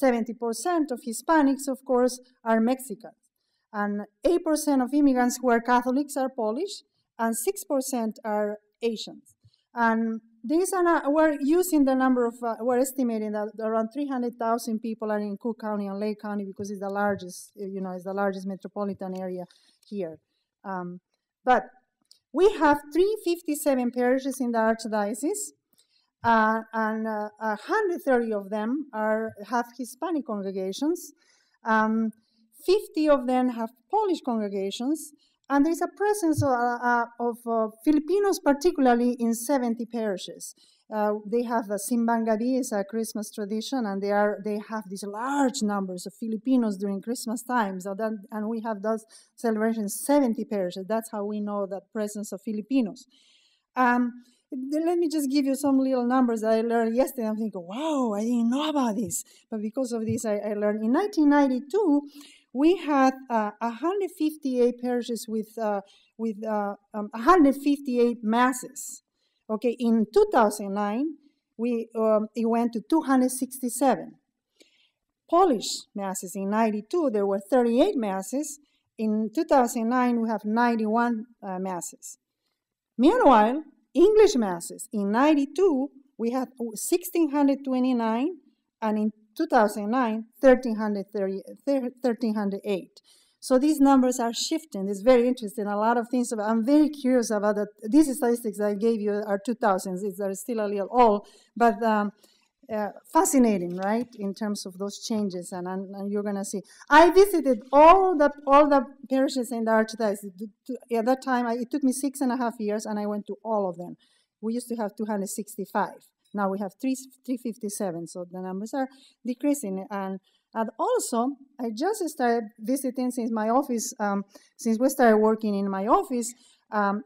70% of Hispanics, of course, are Mexicans. And 8% of immigrants who are Catholics are Polish, and 6% are Asians. And these are we're using the number of, we're estimating that around 300,000 people are in Cook County and Lake County because it's the largest, it's the largest metropolitan area here. But we have 357 parishes in the Archdiocese, and 130 of them have Hispanic congregations. 50 of them have Polish congregations, and there's a presence of Filipinos, particularly in 70 parishes. They have a Simbang Gabi, it's a Christmas tradition, and they have these large numbers of Filipinos during Christmas time. And we have those celebrations, 70 parishes. That's how we know the presence of Filipinos. Let me just give you some little numbers that I learned yesterday. I'm thinking, wow, I didn't know about this. But because of this, I learned. In 1992, we had 158 parishes with 158 masses. Okay, in 2009, it went to 267. Polish masses in 92, there were 38 masses. In 2009, we have 91 masses. Meanwhile, English masses in 92, we had 1,629, and in 2009, 1,308. So these numbers are shifting. It's very interesting. A lot of things. I'm very curious about that. These statistics I gave you are 2000s. They're still a little old, but fascinating, right? In terms of those changes, and you're gonna see. I visited all the parishes in the Archdiocese. At that time, it took me 6.5 years, and I went to all of them. We used to have 265. Now we have 357. So the numbers are decreasing. And also, I just started visiting since my office, since we started working in my office, I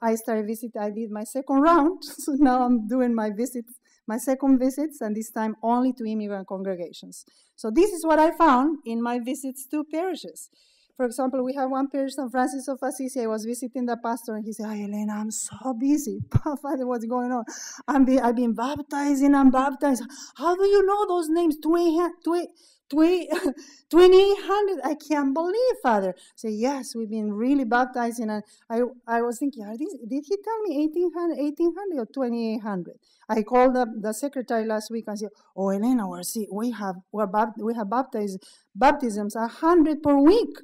did my second round. So now I'm doing my second visits, and this time only to immigrant congregations. So this is what I found in my visits to parishes. For example, we have one parish, St. Francis of Assisi. I was visiting the pastor, and he said, "Hi, Elena, I'm so busy. Father, what's going on? I've been baptizing. I'm baptized. How do you know those names? 2,800. I can't believe, Father." I said, "Yes, we've been really baptizing." And I was thinking, did he tell me 1,800 or 2,800? I called the secretary last week and said, "Oh, Elena, we have baptisms 100 per week."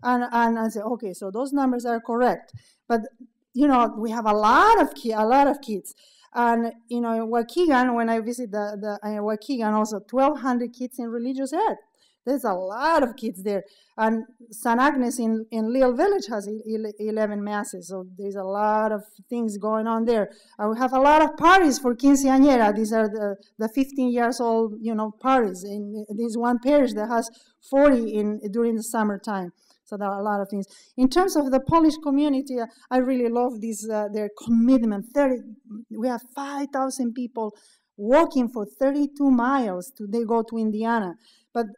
And I said, "Okay, so those numbers are correct." But we have a lot of kids. And in Waukegan, when I visit the Waukegan, also 1,200 kids in religious ed. There's a lot of kids there. And St. Agnes in Little Village has 11 masses, so there's a lot of things going on there. We have a lot of parties for quinceañera. These are the 15 years old, parties. And there's one parish that has 40 during the summertime. So there are a lot of things. In terms of the Polish community, I really love their commitment. We have 5,000 people walking for 32 miles. They go to Indiana. But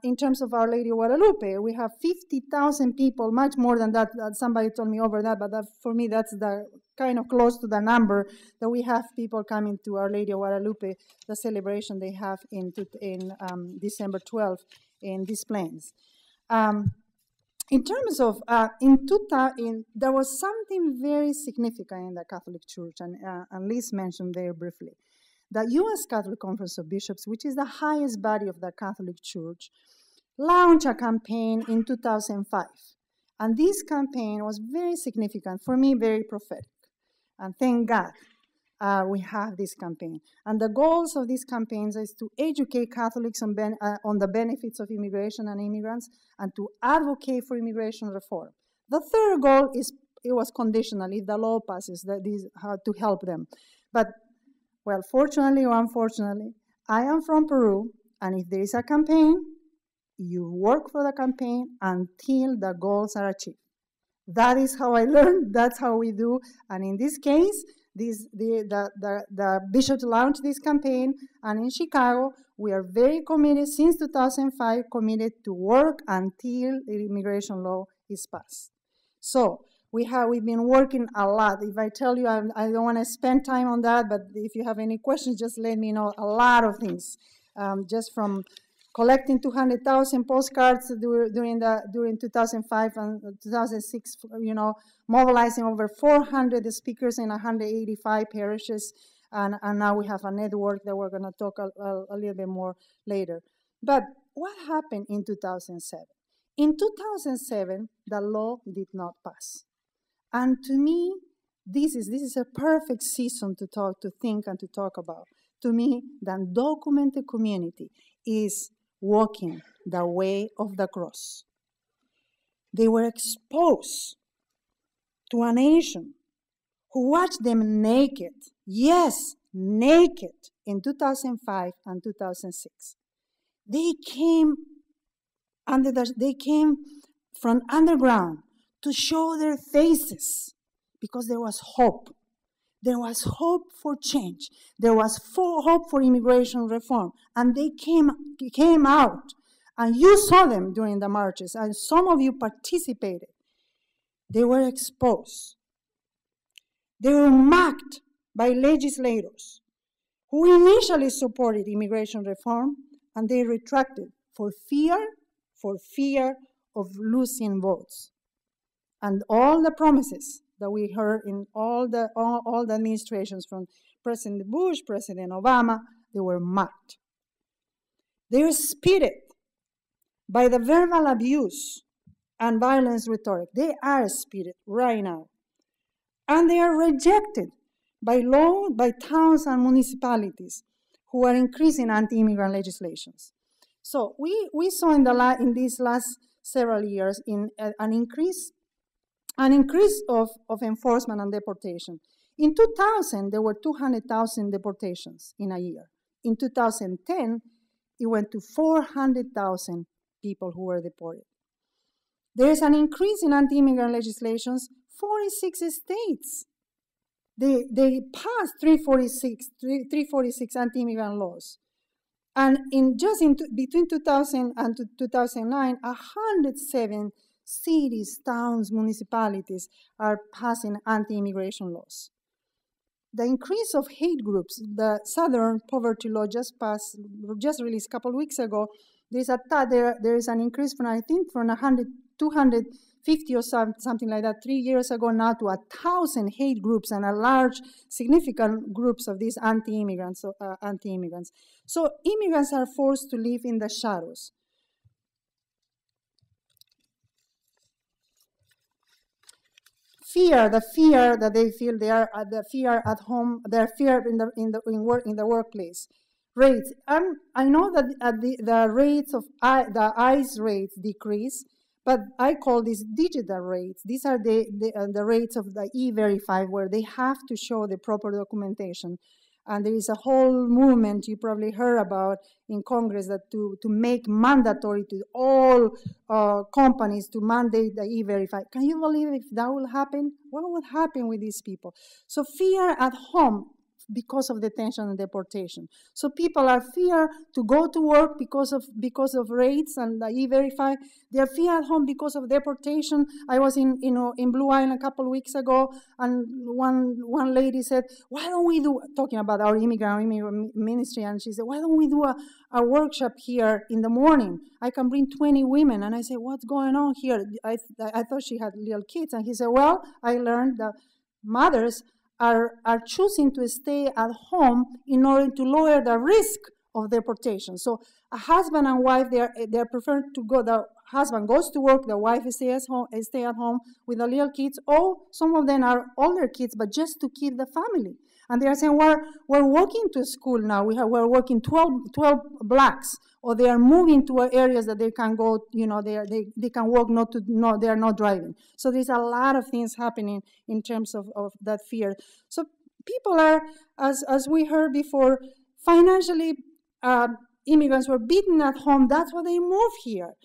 in terms of Our Lady of Guadalupe, we have 50,000 people, much more than that. Somebody told me over that, but for me, that's the kind of close to the number that we have people coming to Our Lady of Guadalupe, the celebration they have in December 12th in Des Plaines. In terms of, there was something very significant in the Catholic Church, and Liz mentioned very briefly. The U.S. Catholic Conference of Bishops, which is the highest body of the Catholic Church, launched a campaign in 2005. And this campaign was very significant, for me, very prophetic. And thank God we have this campaign. And the goals of these campaigns is to educate Catholics on the benefits of immigration and immigrants, and to advocate for immigration reform. The third goal it was conditional. If the law passes, to help them. But, well, fortunately or unfortunately, I am from Peru, and if there is a campaign, you work for the campaign until the goals are achieved. That is how I learned. That's how we do. And in this case, the bishops launched this campaign, and in Chicago, we are very committed, since 2005, committed to work until the immigration law is passed. So we've been working a lot. If I tell you, I don't want to spend time on that, but if you have any questions, just let me know. A lot of things, just from collecting 200,000 postcards during 2005 and 2006, mobilizing over 400 speakers in 185 parishes, and now we have a network that we're going to talk a little bit more later. But what happened in 2007? In 2007, the law did not pass. And to me, this is a perfect season to think and to talk about. To me, the undocumented community is walking the way of the cross. They were exposed to a nation who watched them naked, yes, naked, in 2005 and 2006. They came from underground to show their faces because there was hope. There was hope for change. There was hope for immigration reform. And they came out. And you saw them during the marches. And some of you participated. They were exposed. They were mocked by legislators who initially supported immigration reform, and they retracted for fear of losing votes. And all the promises that we heard in all the administrations from President Bush, President Obama, they were mocked. They were spitted by the verbal abuse and violence rhetoric. They are spitted right now. And they are rejected by law, by towns and municipalities who are increasing anti-immigrant legislations. So we saw in these last several years an increase of enforcement and deportation. In 2000, there were 200,000 deportations in a year. In 2010, it went to 400,000 people who were deported. There is an increase in anti-immigrant legislations. 46 states, they passed 346 anti-immigrant laws. And between 2000 and 2009, 107 cities, towns, municipalities are passing anti-immigration laws. The increase of hate groups, the Southern Poverty Law just released a couple of weeks ago. There is an increase from 250 or something like that 3 years ago now to 1,000 hate groups and a large, significant groups of these anti-immigrants. So immigrants are forced to live in the shadows. The fear that they feel, the fear at home, their fear in the workplace. Rates. I know that the rates of the ICE rates decrease, but I call these digital rates. These are the rates of the E-Verify, where they have to show the proper documentation. And there is a whole movement you probably heard about in Congress that to make mandatory to all companies to mandate the E-Verify. Can you believe if that will happen? What would happen with these people? So fear at home because of detention and deportation. So people are fear to go to work because of rates and the E-Verify. They are fear at home because of deportation. I was in Blue Island a couple of weeks ago, and one lady said, "Why don't we do," talking about our immigrant ministry, and she said, "Why don't we do a workshop here in the morning? I can bring 20 women." And I said, "What's going on here?" I thought she had little kids, and he said, "Well, I learned that mothers are choosing to stay at home in order to lower the risk of deportation." So a husband and wife, they're preferred to go. The husband goes to work, the wife stays at home with the little kids. Or some of them are older kids, but just to keep the family. And they are saying, we're walking to school now. We're working 12 blocks, or they are moving to areas that they can go. They can walk. They are not driving. So there's a lot of things happening in terms of that fear. So people are, as we heard before, financially. Immigrants were beaten at home. That's why they moved here.